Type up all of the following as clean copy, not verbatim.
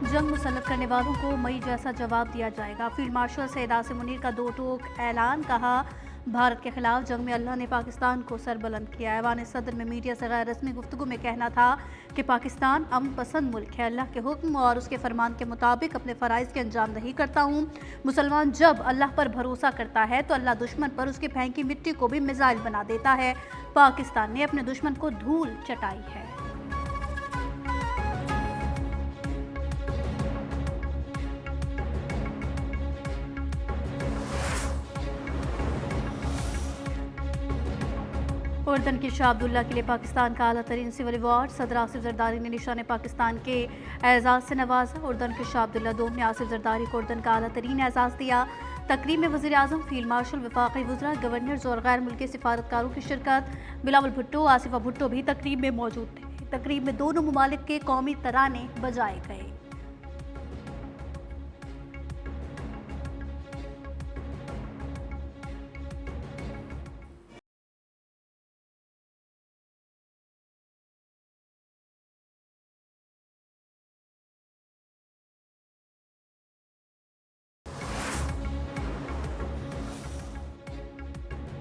जंग मुसल्लत करने वालों को मई जैसा जवाब दिया जाएगा। फील्ड मार्शल सैयद आसिम मुनीर का दो टोक ऐलान। कहा, भारत के खिलाफ जंग में अल्लाह ने पाकिस्तान को सरबुलंद किया। ऐवान सदर में मीडिया से गैर रस्मी गुफ्तगू में कहना था कि पाकिस्तान अमन पसंद मुल्क है। अल्लाह के हुक्म और उसके फरमान के मुताबिक अपने फ़राइज़ के अंजाम नहीं करता हूँ। मुसलमान जब अल्लाह पर भरोसा करता है तो अल्लाह दुश्मन पर उसकी फेंकी मिट्टी को भी मिसाइल बना देता है। पाकिस्तान ने अपने दुश्मन को धूल चटाई है। उर्दन के शाह अब्दुल्ला के लिए पाकिस्तान का आला तरीन सिविल अवार्ड। सदर आसिफ जरदारी ने निशान पाकिस्तान के एजाज़ से नवाजा। उर्दन के शाह अब्दुल्ला दोम ने आसिफ जरदारी को उर्दन का आला तरीन एजाज़ दिया। तकरीब में वज़ीर आज़म, फील्ड मार्शल, वफाकी वज़रा, गवर्नर्स और गैर मुल्की सिफारतकारों की शिरकत। बिलावल भुट्टो, आसिफा भुट्टो भी तकरीब में मौजूद थे। तकरीब में दोनों ममालिक के कौमी तराने बजाए गए।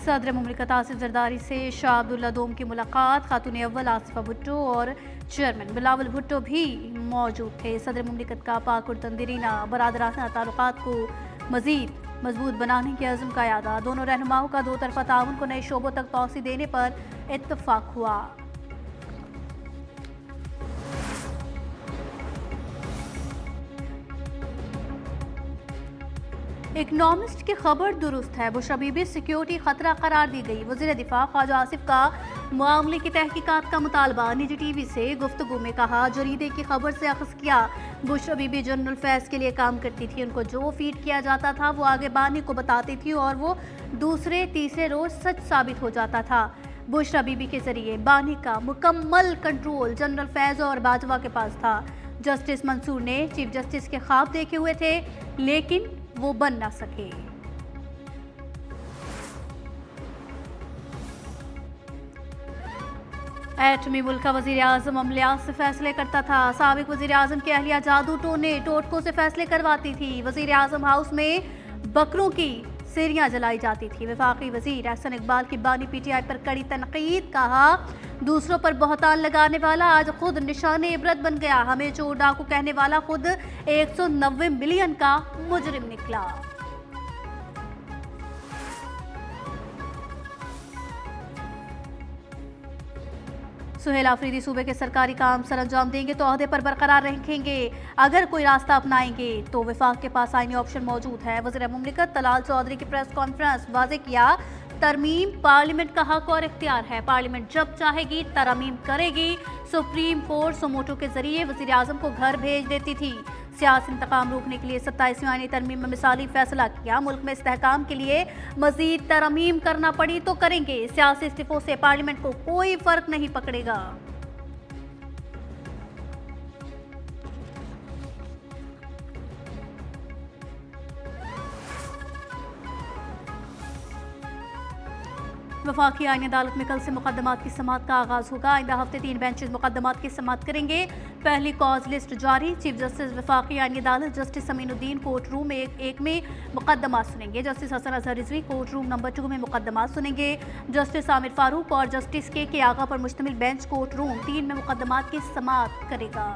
सदर मुमलिकत आसिफ जरदारी से शाह अब्दुल्ला दोम की मुलाकात। खातून अव्वल आसिफा भुट्टो और चेयरमैन बिलावल भुट्टो भी मौजूद थे। सदर मुमलिकत का पाक उर्दन दरीना बरादराना ताल्लुकात को मज़ीद मजबूत बनाने के अज़्म का यादा। दोनों रहनुमाओं का दो तरफ़ा ताउन को नए शोबों तक तोसी देने पर इत्तफ़ाक़ हुआ। इकनॉमिस्ट की खबर दुरुस्त है। बुशरा बीबी सिक्योरिटी खतरा करार दी गई। वज़ीर दिफा ख्वाजा आसिफ का मामले की तहकीकात का मुतालबा। निजी टीवी से गुफ्तगू में कहा, जरीदे की खबर से अखज़ किया। बुशरा बीबी जनरल फैज़ के लिए काम करती थी। उनको जो फीड किया जाता था वो आगे बानी को बताती थी और वो दूसरे तीसरे रोज सच साबित हो जाता था। बुशरा बीबी के जरिए बानी का मुकम्मल कंट्रोल जनरल फैज़ और बाजवा के पास था। जस्टिस मंसूर ने चीफ जस्टिस के ख्वाब देखे हुए थे लेकिन वो बन ना सके। एटमी मुल्क का वज़ीर आज़म अमलियात से फैसले करता था। साबिक वज़ीर आज़म की अहलिया जादू टोने टोटकों से फैसले करवाती थी। वज़ीर आज़म हाउस में बकरों की सेरियां जलाई जाती थी। वफाकी वज़ीर एहसन इकबाल की बानी पीटीआई पर कड़ी तनकीद। कहा, दूसरों पर बहतान लगाने वाला आज खुद निशाने इबरत बन गया। हमें चोर डाकू कहने वाला खुद 190 मिलियन का मुजरिम निकला। सुहेल आफरीदी सूबे के सरकारी काम सर अंजाम देंगे तो ओहदे पर बरकरार रखेंगे। अगर कोई रास्ता अपनाएंगे तो वफाक के पास आईनी ऑप्शन मौजूद है। वज़ीर मुमलिकत तलाल चौधरी की प्रेस कॉन्फ्रेंस। वाज़े किया, तरमीम पार्लियामेंट का हक और इख्तियार है। पार्लियामेंट जब चाहेगी तरमीम करेगी। सुप्रीम कोर्ट सुमोटो के जरिए वज़ीर आज़म को घर भेज देती थी। सियासी इंतकाम रोकने के लिए 27वीं आईनी तरमीम में मिसाली फैसला किया। मुल्क में इस्तेहकाम के लिए मजीद तरमीम करना पड़ी तो करेंगे। सियासी इस्तीफों से पार्लियामेंट को कोई फर्क नहीं पकड़ेगा। वफाकी आईनी अदालत में कल से मुकदमात की समाअत का आगाज होगा। आइंदा हफ्ते 3 बेंचेस मुकदमात की समाअत करेंगे। पहली कॉज लिस्ट जारी। चीफ जस्टिस वफाकी आईनी अदालत जस्टिस अमीनुद्दीन कोर्ट रूम एक में मुकदमा सुनेंगे। Justice Hasan Azhar Rizvi court room number 2 में मुकदमा सुनेंगे। जस्टिस आमिर फारूक और जस्टिस के आगा पर मुश्तमिल बेंच कोर्ट रूम 3 में मुकदमात की समाअत करेगा।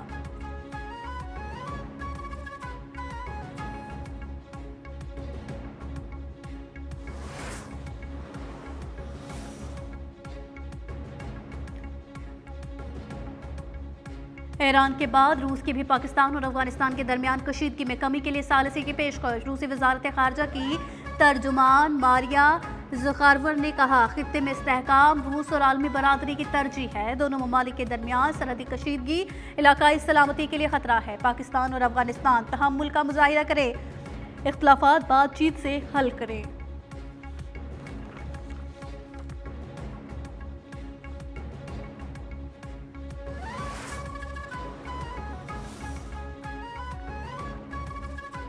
ईरान के बाद रूस की भी पाकिस्तान और अफगानिस्तान के दरमियान कशीदगी में कमी के लिए सालिसी की पेशकश। रूसी वजारत खारजा की तर्जुमान मारिया ज़खारवर ने कहा, खित्ते में इस्तेहकाम रूस और आलमी बरादरी की तरजीह है। दोनों ममालिक के दरमियान सरहदी कशीदगी इलाकाई सलामती के लिए खतरा है। पाकिस्तान और अफगानिस्तान तहम्मुल का मुजाहिरा करे, इख्तलाफात बातचीत से हल करें।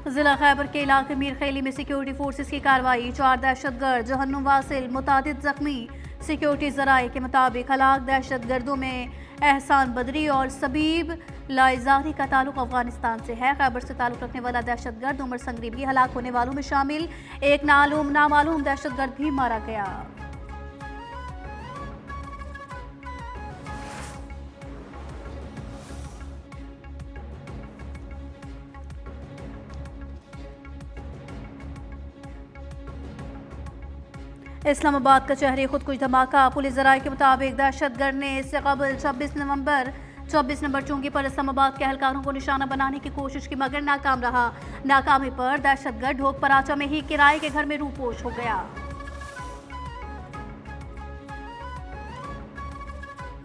जिला खैबर के इलाके मीरखेली में सिक्योरिटी फोर्सेस की कार्रवाई। 4 दहशतगर्द जहन्नुम वासिल, मुतादिद जख्मी। सिक्योरिटी जराये के मुताबिक हलाक दहशतगर्दों में एहसान बदरी और सबीब लाइजारी का ताल्लुक अफगानिस्तान से है। खैबर से ताल्लुक रखने वाला दहशतगर्द उमर संगरी भी हलाक होने वालों में शामिल। एक नामालूम दहशतगर्द भी मारा गया। इस्लामाबाद का शहरी खुदकुश धमाका। पुलिस जराये के मुताबिक दहशतगर्द ने इससे कबल 26 नंबर चौकी पर इस्लामाबाद के एहलकारों को निशाना बनाने की कोशिश की, मगर नाकाम रहा। नाकामी पर दहशतगर्द ढोक पराचा में ही किराए के घर में रूपोश हो गया।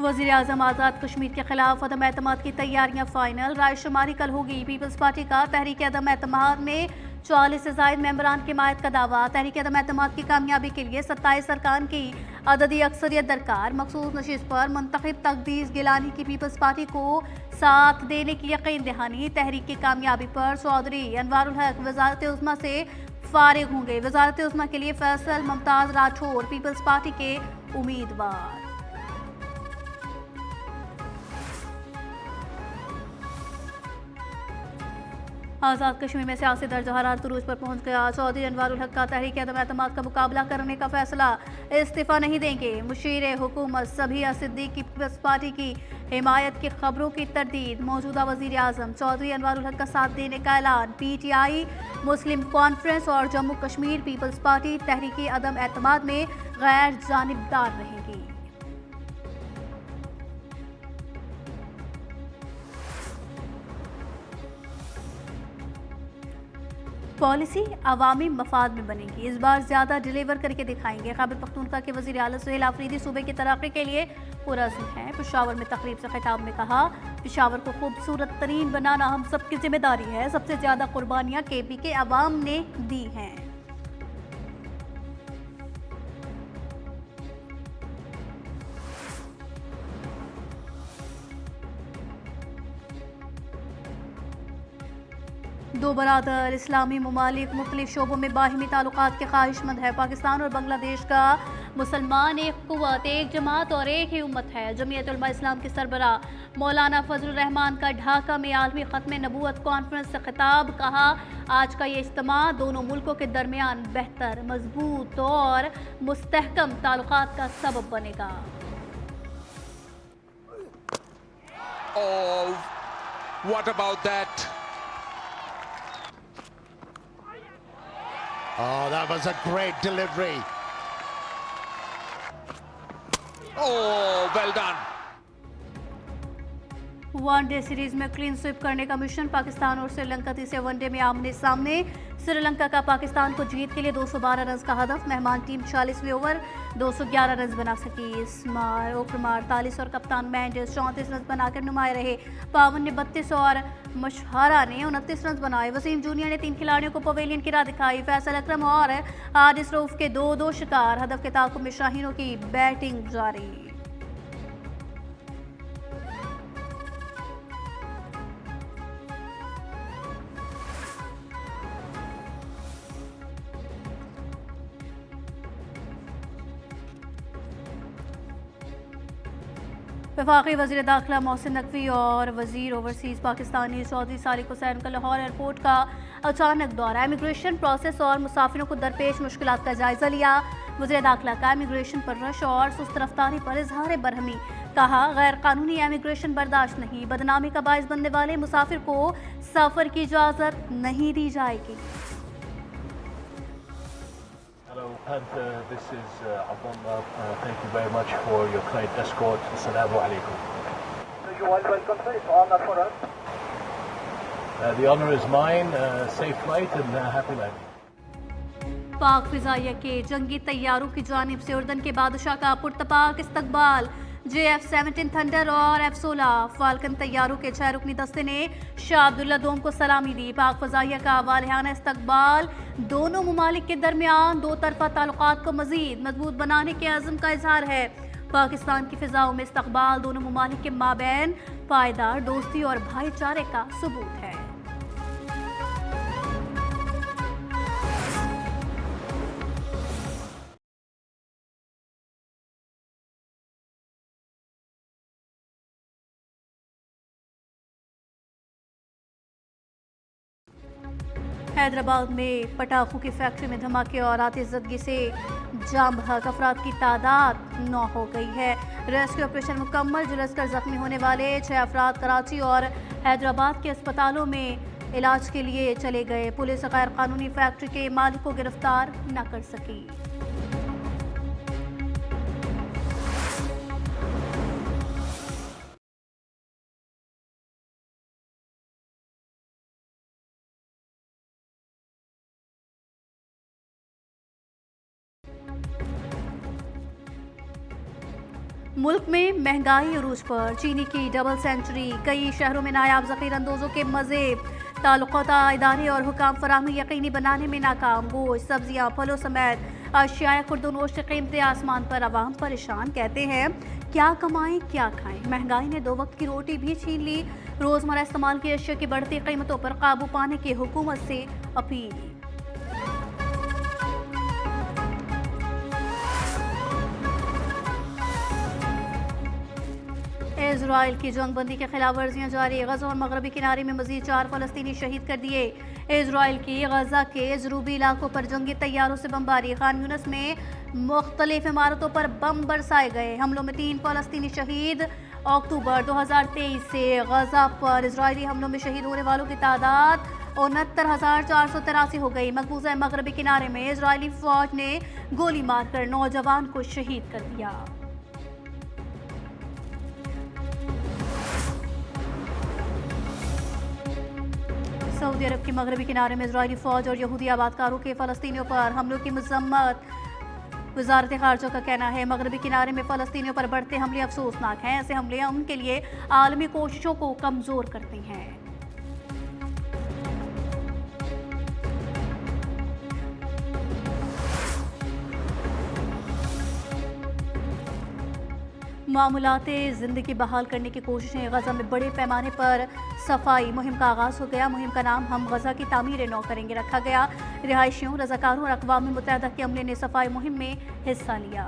वज़ीर आज़म आज़ाद कश्मीर के खिलाफ अदम एतमाद की तैयारियां फाइनल। रायशुमारी कल होगी। पीपल्स पार्टी का तहरीक अदम एतमाद में 40 से ज़ायद मेंबरान की हिमायत का दावा। तहरीक अदम एतमाद की कामयाबी के लिए 27 अरकान की अददी अक्सरियत दरकार। मखसूस नशिस्त पर मुंतखब तकदीस गिलानी की पीपल्स पार्टी को साथ देने की यकीन दहानी। तहरीक की कामयाबी पर चौधरी अनवारुल हक वज़ारत उज़्मा से फारिग होंगे। वज़ारत उज़्मा के लिए फैसल मुमताज़ राठौर पीपल्स पार्टी के उम्मीदवार। आज़ाद कश्मीर में सियासी दर्जा हरारत तुरूज पर पहुंच गया। चौधरी अनवारुल हक का तहरीक अदम एतमाद का मुकाबला करने का फैसला। इस्तीफा नहीं देंगे। मुशीर हुकूमत सबिया सिद्दीकी की पीपल्स पार्टी की हिमायत की खबरों की तरदीद। मौजूदा वज़ीर आज़म चौधरी अनवारुल हक का साथ देने का ऐलान। PTI मुस्लिम कॉन्फ्रेंस और जम्मू कश्मीर पीपल्स पार्टी तहरीक अदम एतमाद में गैर जानिबदार रहेगी। पॉलिसी अवामी मफाद में बनेगी। इस बार ज्यादा डिलीवर करके दिखाएंगे। खैबर पख्तूनख्वा के वज़ीर आला सुहेल आफरीदी सूबे की तरक्की के लिए पुरअज़्म है। पेशावर में तकरीब से खिताब में कहा, पेशावर को खूबसूरत तरीन बनाना हम सबकी जिम्मेदारी है। सबसे ज्यादा कुर्बानियां KP के अवाम ने दी हैं। दो बरादर इस्लामी ममालिक मुख्तलिफ शोबों में बाहिमी ताल्लुकात के ख्वाहिशमंद है। पाकिस्तान और बांग्लादेश का मुसलमान एक कुव्वत, एक जमात और एक ही उम्मत है। जमीयत उलमा इस्लाम के सरबराह मौलाना फजलुर रहमान का ढाका में आलमी ख़त्म नबूवत कॉन्फ्रेंस से खिताब। कहा, आज का ये इज्तिमा दोनों मुल्कों के दरमियान बेहतर, मजबूत और मुस्तहकम ताल्लुकात का सबब बनेगा। Oh, what about that? Oh, that was a great delivery. Oh, well done. One day series में क्लीन स्वीप करने का मिशन। पाकिस्तान और श्रीलंका तीसरे वनडे में आमने सामने। श्रीलंका का पाकिस्तान को जीत के लिए 212 रन का हदफ। मेहमान टीम 40वें ओवर 211 रन बना सकी। इस्मार ओक्रमार 43 और कप्तान मैंडेस 34 रन बनाकर नुमाए रहे। पावन ने 32 और मशहारा ने 29 रन बनाए। वसीम जूनियर ने 3 खिलाड़ियों को पवेलियन की राह दिखाई। फैसल अकरम और हारिस रऊफ के 2-2 शिकार। हदफ के ताक़ुब में शाहीनों की बैटिंग जारी। वफाकी वज़ीर दाखिला मोहसिन नकवी और वज़ीर ओवरसीज़ पाकिस्तानी चौधरी सालिक हुसैन का लाहौर एयरपोर्ट का अचानक दौरा। इमिग्रेशन प्रोसेस और मुसाफिरों को दरपेश मुश्किलात का जायजा लिया। वज़ीर दाखिला का इमिग्रेशन पर रश और सुस्त रफ्तारी पर इजहार बरहमी। कहा, गैर कानूनी इमिग्रेशन बर्दाश्त नहीं। बदनामी का बाइस बनने वाले मुसाफिर को सफ़र की इजाज़त नहीं दी जाएगी। Hello, and this is Abdullah. Thank you very much for your kind escort. Assalamu alaikum. You are welcome, sir. It's honor for us. The honor is mine. Safe flight and happy landing. पाक फिजाइया के जंगी तैयारों की जानिब से उर्दन के बादशाह का पुरतपाक इस्तकबाल। JF-17 thunder और F-16 फाल्कन तैयारों के 6 रुकनी दस्ते ने शाह अब्दुल्ला दोम को सलामी दी। पाक फजाइया का वालिहाना इस्तकबाल दोनों मुमालिक के दरमियान दो तरफा ताल्लुकात को मजीद मजबूत बनाने के अज़्म का इजहार है। पाकिस्तान की फिजाओं में इस्तकबाल दोनों मुमालिक के माबैन पायदार दोस्ती और भाईचारे का सबूत है। हैदराबाद में पटाखों की फैक्ट्री में धमाके और आतिशबाजी से जाम बहक अफराद की तादाद 9 हो गई है। रेस्क्यू ऑपरेशन मुकम्मल। झुलसकर जख्मी होने वाले 6 अफराद कराची और हैदराबाद के अस्पतालों में इलाज के लिए चले गए। पुलिस गैर कानूनी फैक्ट्री के मालिक को गिरफ्तार न कर सकी। मुल्क में महंगाई उरूज पर, चीनी की डबल सेंचुरी। कई शहरों में नायाब ज़ख़ीर अंदोज़ों के मज़े। ताल्लुक़ाता इदारे और हुकाम फराहमी यकीनी बनाने में नाकाम। गोश्त, सब्जियाँ, फलों समेत अशियाए खुर्दोनोश की कीमतें आसमान पर। आवाम परेशान। कहते हैं क्या कमाएं क्या खाएं। महंगाई ने 2 वक्त की रोटी भी छीन ली। रोज़मर्रा इस्तेमाल की अशिया की बढ़ती कीमतों पर काबू पाने की हुकूमत से अपील। इजराइल की जंगबंदी के खिलाफ वर्जियाँ जारी। गज़ा और मगरबी किनारे में मज़ीद 4 फ़लस्तीनी शहीद कर दिए। इजराइल की गज़ा के जनूबी इलाकों पर जंगी तैयारों से बमबारी। खान यूनिस में मुख्तलिफ इमारतों पर बम बरसाए गए। हमलों में 3 फ़लस्तीनी शहीद। अक्टूबर 2023 से गज़ा पर इजरायली हमलों में शहीद होने वालों की तादाद 69,483 हो गई। मकबूजा मगरबी किनारे में इजरायली फ़ौज ने गोली मारकर नौजवान को शहीद कर दिया। सऊदी अरब के मगरबी किनारे में इजरायली फ़ौज और यहूदी आबादकारों के फ़लस्तीनियों पर हमलों की मजम्मत। वज़ारत ख़ारजा का कहना है मगरबी किनारे में फ़लस्तीनियों पर बढ़ते हमले अफसोसनाक हैं। ऐसे हमले उनके लिए आलमी कोशिशों को कमज़ोर करते हैं। मामूलाते ज़िंदगी बहाल करने की कोशिशें। गज़ा में बड़े पैमाने पर सफाई मुहिम का आगाज़ हो गया। मुहिम का नाम हम गज़ा की तामीर नौ करेंगे रखा गया। रिहायशियों, रज़ाकारों और अक़वाम मुत्तहिदा के अमले ने सफाई मुहिम में हिस्सा लिया।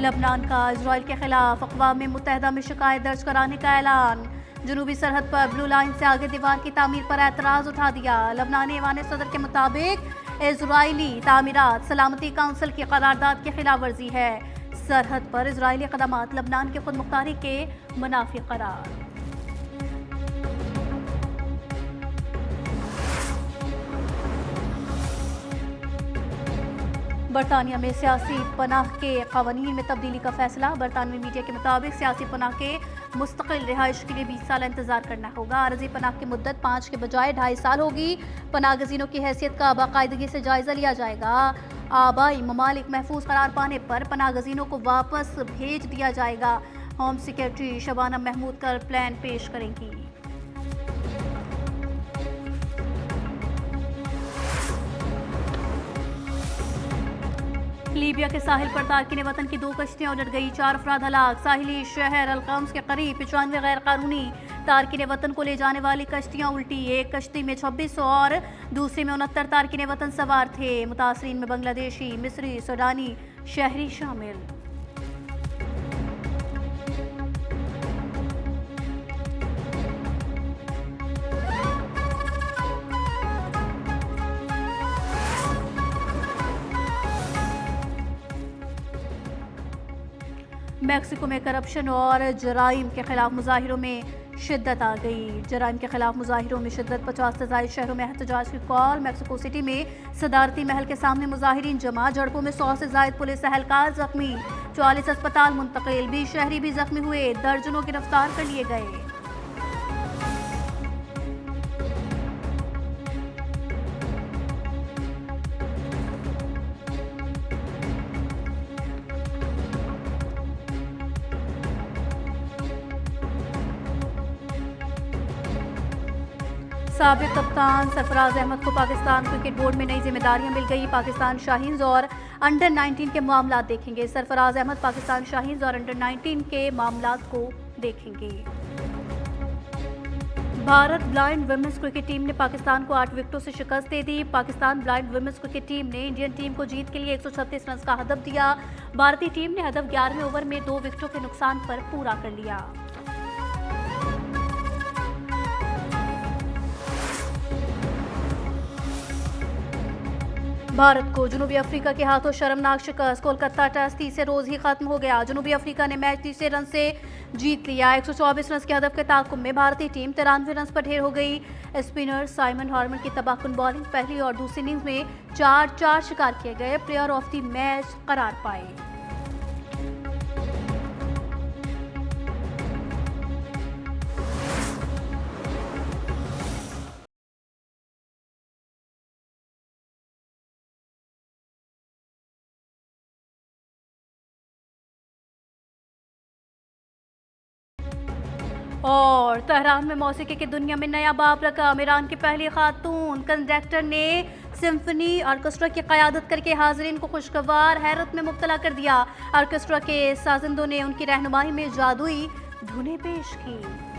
लबनान का इजराइल के खिलाफ अक़वाम मुत्तहिदा में शिकायत दर्ज कराने का ऐलान। जनूबी सरहद पर ब्लू लाइन से आगे दीवार की तामीर पर एतराज़ उठा दिया। लबनानी ऐवान सदर के मुताबिक इजरायली तामीरात सलामती काउंसिल की करारदाद की खिलाफ वर्जी है। सरहद पर इजरायली क़दमात लबनान की खुद मुख्तारी के मुनाफी करार। बरतानिया में सियासी पनाह के क़वानीन में तब्दीली का फैसला। बरतानवी मीडिया के मुताबिक सियासी पनाह के मुस्तकिल रिहाइश के लिए 20 साल इंतजार करना होगा। आरज़ी पनाह की मुद्दत 5 के बजाय 2.5 साल होगी। पनाह गज़ीनों की हैसियत का बाकायदगी से जायज़ा लिया जाएगा। आबाई ममालिक महफूज करार पाने पर पनाह गज़ीनों को वापस भेज दिया जाएगा। होम सेक्रेटरी शबाना महमूद कल प्लान पेश करेंगी। लीबिया के साहिल पर तारकिन वतन की 2 कश्तियां उलट गई। 4 अफराद हलाक। साहिली शहर अलकम्स के करीब 95 गैर कानूनी तारकिन वतन को ले जाने वाली कश्तियां उल्टी। एक कश्ती में 26 और दूसरी में 69 तारकिन वतन सवार थे। मुतासरीन में बांग्लादेशी, मिस्री, सूडानी शहरी शामिल। मैक्सिको में करप्शन और जराइम के खिलाफ मुजाहिरों में शिद्दत आ गई। जराइम के खिलाफ मुजाहिरों में शिद्दत। 50 से ज़ायद शहरों में एहतजाज की कॉल। मैक्सिको सिटी में सदारती महल के सामने मुजाहिरीन जमा। झड़पों में 100 से ज़ायद पुलिस एहलकार जख्मी। 44 अस्पताल मुंतकिल। 20 शहरी भी जख्मी हुए। दर्जनों गिरफ्तार कर लिए गए। साबिक कप्तान सरफराज अहमद को पाकिस्तान क्रिकेट बोर्ड में नई जिम्मेदारियां मिल गई। पाकिस्तान शाहीन्स और अंडर 19 के मामला देखेंगे। सरफराज अहमद पाकिस्तान शाहीन्स और अंडर 19 के मामला को देखेंगे। Bharat blind women's cricket team ने पाकिस्तान को 8 विकेटों से शिकस्त दे दी। Pakistan blind women's cricket team ने इंडियन टीम को जीत के लिए 136 रन का हदफ दिया। भारतीय टीम ने हदफ 11वें ओवर में 2 विकेटों के नुकसान पर पूरा कर लिया। भारत को जनूबी अफ्रीका के हाथों शर्मनाक शिकस्त। कोलकाता टेस्ट तीसरे रोज ही खत्म हो गया। जनूबी अफ्रीका ने मैच तीसरे रन से जीत लिया। 124 रन के हदफ के ताकुब में भारतीय टीम 93 रन पर ढेर हो गई। स्पिनर साइमन हार्मन की तबाहकुन बॉलिंग पहली और दूसरी इनिंग्स में 4-4 शिकार किए गए प्लेयर ऑफ द मैच करार पाए। और तेहरान में मौसीकी की दुनिया में नया बाब रकम। ईरान की पहली खातून कंडक्टर ने सिम्फनी ऑर्केस्ट्रा की क़यादत करके हाज़रीन को खुशगवार हैरत में मुब्तला कर दिया। ऑर्केस्ट्रा के साजिंदों ने उनकी रहनुमाई में जादुई धुनें पेश की।